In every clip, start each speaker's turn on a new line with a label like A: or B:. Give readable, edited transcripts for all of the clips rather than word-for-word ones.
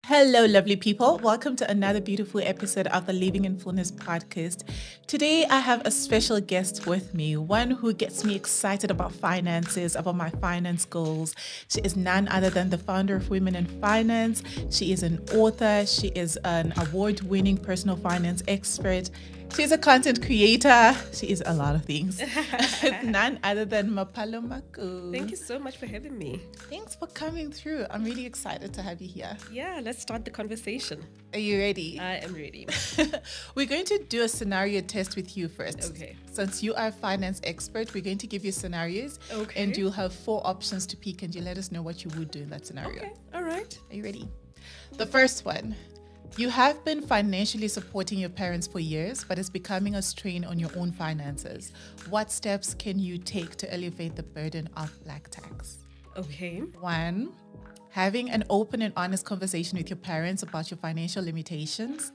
A: Hello, lovely people. Welcome to another beautiful episode of the Living in Fullness podcast. Today, I have a special guest with me, one who gets me excited about finances, about my finance goals. She is none other than the founder of Women in Finance. She is an author. She is an award-winning personal finance expert. She's a content creator. She is a lot of things. None other than Mapalo Makhu.
B: Thank you so much for having me.
A: Thanks for coming through. I'm really excited to have you here.
B: Yeah, let's start the conversation.
A: Are you ready?
B: I am ready.
A: We're going to do a scenario test with you first.
B: Okay.
A: Since you are a finance expert, we're going to give you scenarios.
B: Okay.
A: And you'll have 4 options to pick, and you let us know what you would do in that scenario.
B: Okay, all right.
A: Are you ready? The first one. You have been financially supporting your parents for years, but it's becoming a strain on your own finances. What steps can you take to elevate the burden of black tax?
B: Okay.
A: 1, having an open and honest conversation with your parents about your financial limitations.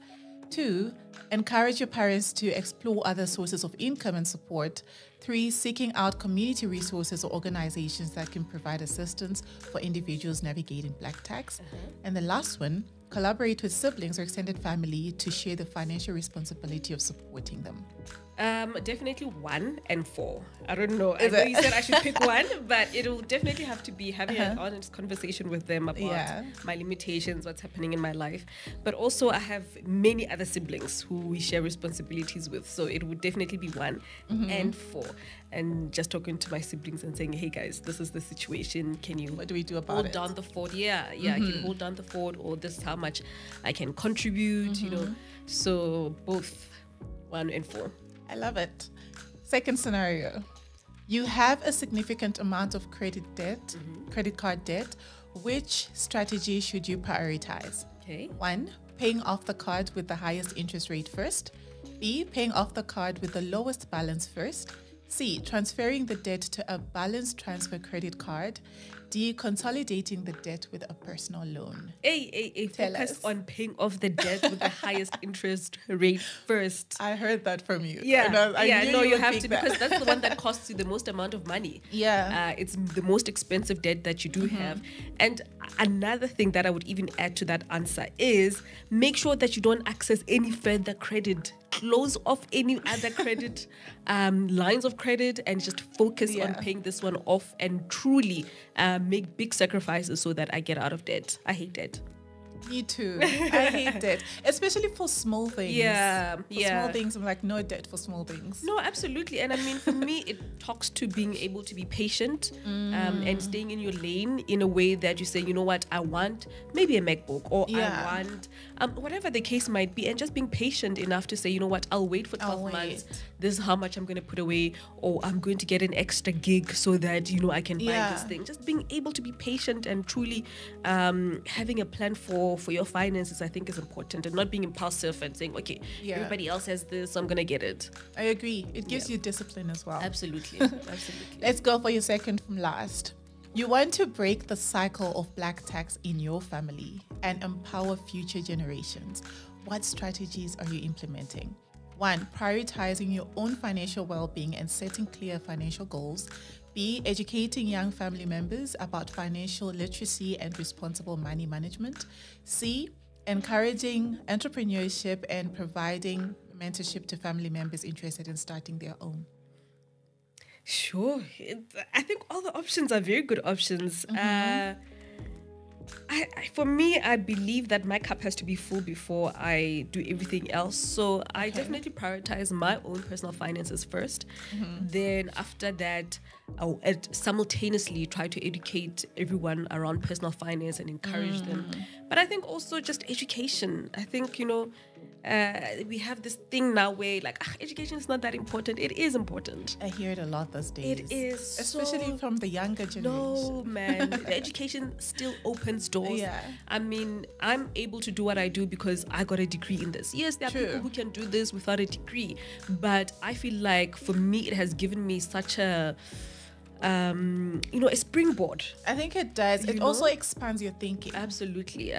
A: 2, encourage your parents to explore other sources of income and support. 3, seeking out community resources or organizations that can provide assistance for individuals navigating black tax. And the last one, collaborate with siblings or extended family to share the financial responsibility of supporting them.
B: Definitely 1 and 4. I don't know. I
A: Is
B: know
A: it?
B: you said I should pick one, but it'll definitely have to be having an honest conversation with them about my limitations, what's happening in my life. But also I have many other siblings who we share responsibilities with. So it would definitely be 1 and 4. And just talking to my siblings and saying, hey guys, this is the situation. Can you
A: What do we do about
B: hold
A: it?
B: down the fort? Yeah. Can you hold down the fort, or this is how much I can contribute, So both 1 and 4.
A: I love it. Second scenario. You have a significant amount of credit card debt. Which strategy should you prioritize?
B: Okay.
A: 1, paying off the card with the highest interest rate first. B, paying off the card with the lowest balance first. C, transferring the debt to a balance transfer credit card. D, consolidating the debt with a personal loan.
B: Focus
A: us.
B: on paying off the debt with the highest interest rate first.
A: I heard that from you.
B: I
A: knew
B: know you
A: would
B: have
A: pick
B: to,
A: that.
B: because that's the one that costs you the most amount of money.
A: Yeah.
B: It's the most expensive debt that you do have. And another thing that I would even add to that answer is make sure that you don't access any further credit. Close off any other credit lines of credit and just focus on paying this one off, and truly make big sacrifices so that I get out of debt. I hate debt.
A: Me too. I hate debt, especially for small things. Small things, I'm like, no debt for small things.
B: No, absolutely. And I mean, for me, it talks to being able to be patient and staying in your lane in a way that you say, you know what, I want maybe a MacBook, or I want whatever the case might be, and just being patient enough to say, you know what, I'll wait for 12 months. This is how much I'm going to put away, or I'm going to get an extra gig so that, I can buy this thing. Just being able to be patient and truly having a plan for your finances, I think, is important, and not being impulsive and saying, okay, everybody else has this, so I'm going to get it.
A: I agree. It gives you discipline as well.
B: Absolutely. Absolutely.
A: Let's go for your second from last. You want to break the cycle of black tax in your family and empower future generations. What strategies are you implementing? 1, prioritizing your own financial well-being and setting clear financial goals. B, educating young family members about financial literacy and responsible money management. C, encouraging entrepreneurship and providing mentorship to family members interested in starting their own.
B: Sure. I think all the options are very good options. For me, I believe that my cup has to be full before I do everything else. So I definitely prioritize my own personal finances first. Then after that, I'll simultaneously try to educate everyone around personal finance and encourage them. But I think also just education. I think, we have this thing now where education is not that important. It is important.
A: I hear it a lot these days.
B: It is,
A: especially from the younger generation.
B: No, man. The education still opens doors.
A: Yeah.
B: I mean, I'm able to do what I do because I got a degree in this. Yes, there are people who can do this without a degree, but I feel like for me, it has given me such a a springboard.
A: I think it does. It also expands your thinking.
B: Absolutely.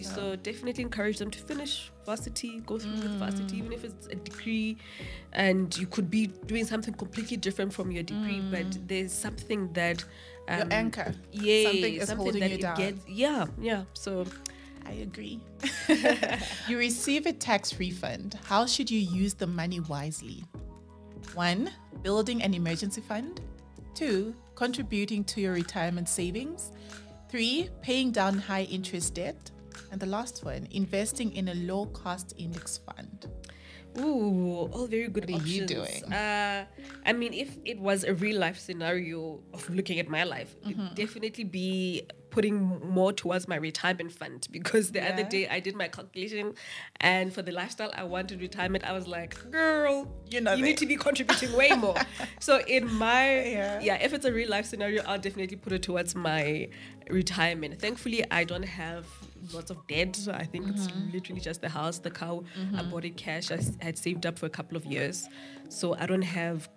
B: So definitely encourage them to finish varsity, go through with varsity, even if it's a degree, and you could be doing something completely different from your degree, but there's something that
A: your anchor.
B: Yeah,
A: something is holding
B: that
A: you down.
B: So
A: I I agree. You receive a tax refund. How should you use the money wisely? 1, building an emergency fund. 2, contributing to your retirement savings. 3, paying down high interest debt. And the last one, investing in a low cost index fund.
B: Ooh, all very good
A: What are
B: options.
A: you doing?
B: I mean, if it was a real life scenario of looking at my life, it'd definitely be putting more towards my retirement fund, because the other day I did my calculation, and for the lifestyle I wanted retirement, I was like, girl, you need to be contributing way more. So in my, if it's a real life scenario, I'll definitely put it towards my retirement. Thankfully, I don't have lots of debt. So I think it's literally just the house, the car. I bought it cash. I had saved up for a couple of years. So I don't have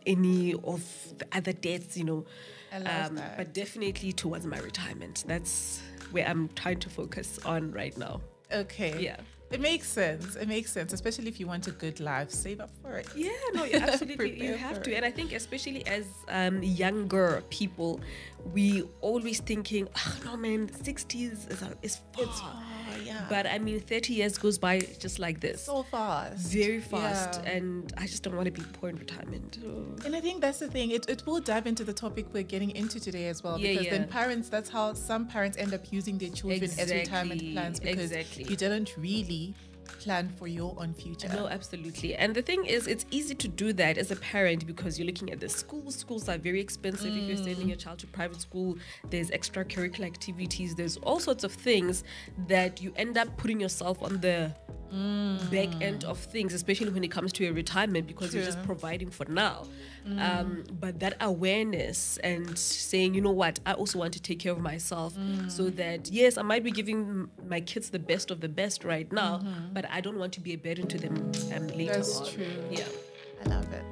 B: any of the other debts,
A: I love that.
B: But definitely towards my retirement. That's where I'm trying to focus on right now.
A: Okay.
B: Yeah.
A: It makes sense. It makes sense, especially if you want a good life. Save up for it.
B: Yeah, no, absolutely. You have to. And I think especially as younger people, we always thinking, no man, 60s is far.
A: Yeah.
B: But I mean, 30 years goes by just like this.
A: So fast.
B: Very fast. Yeah. And I just don't want to be poor in retirement.
A: And I think that's the thing. It will dive into the topic we're getting into today as well. Because then parents, that's how some parents end up using their children as retirement plans, because you didn't really plan for your own future.
B: No, absolutely. And the thing is, it's easy to do that as a parent because you're looking at the schools. Schools are very expensive. If you're sending your child to private school, there's extracurricular activities. There's all sorts of things that you end up putting yourself on the back end of things, especially when it comes to your retirement, because you're just providing for now. But that awareness and saying, you know what, I also want to take care of myself, so that, yes, I might be giving my kids the best of the best right now, but I don't want to be a burden to them later on.
A: That's true.
B: Yeah.
A: I love it.